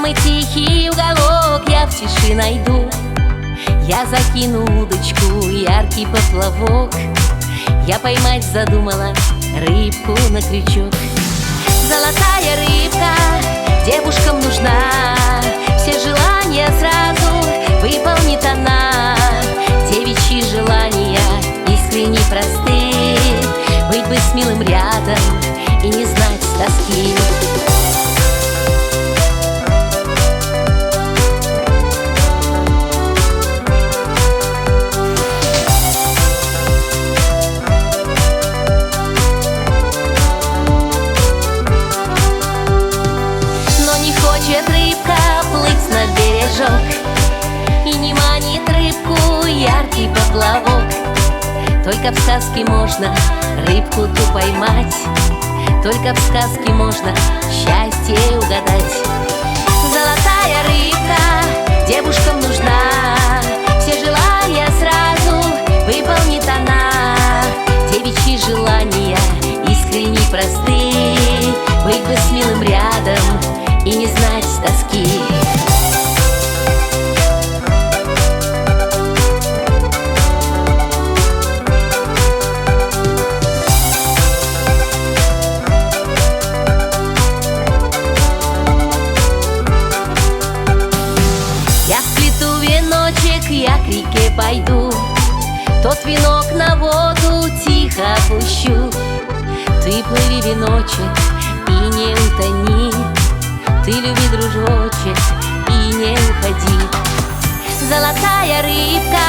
самый тихий уголок я в тиши найду. Я закину удочку, яркий поплавок. Я поймать задумала рыбку на крючок. Золотая рыбка девушкам нужна, все желания сразу выполнит она. Девичьи желания искренне просты, быть бы с милым рядом и не знать тоски. Рыбка плыть на бережок и не манит рыбку яркий поплавок. Только в сказке можно рыбку ту поймать, только в сказке можно счастье угадать. Золотая рыбка девушкам нужна, все желания сразу выполнит она. Девичьи желания искренне просты, быть бы с милым рядом и не знать тоски. Я сплету веночек, я к реке пойду, тот венок на воду тихо опущу. Ты плыви, веночек, и не утони, ты люби, дружочек, и не уходи. Золотая рыбка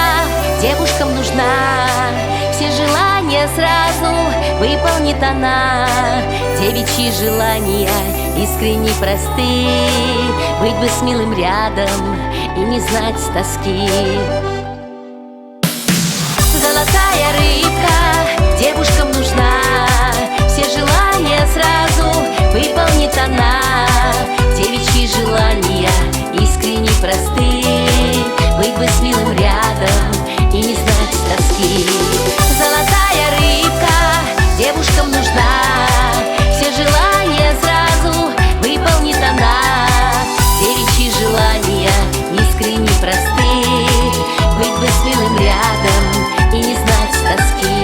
девушкам нужна, все желания сразу выполнит она. Девичьи желания искренне просты, быть бы с милым рядом и не знать тоски. Золотая рыбка девушкам нужна, все желания сразу выполнит она. Девичьи желания искренне просты, быть бы с милым рядом и не знать тоски. Золотая рыбка девушкам нужна, все желания сразу выполнит она. Девичьи желания искренне просты, быть бы с милым рядом и не знать тоски.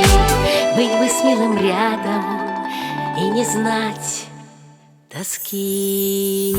Быть бы с милым рядом и не знать тоски.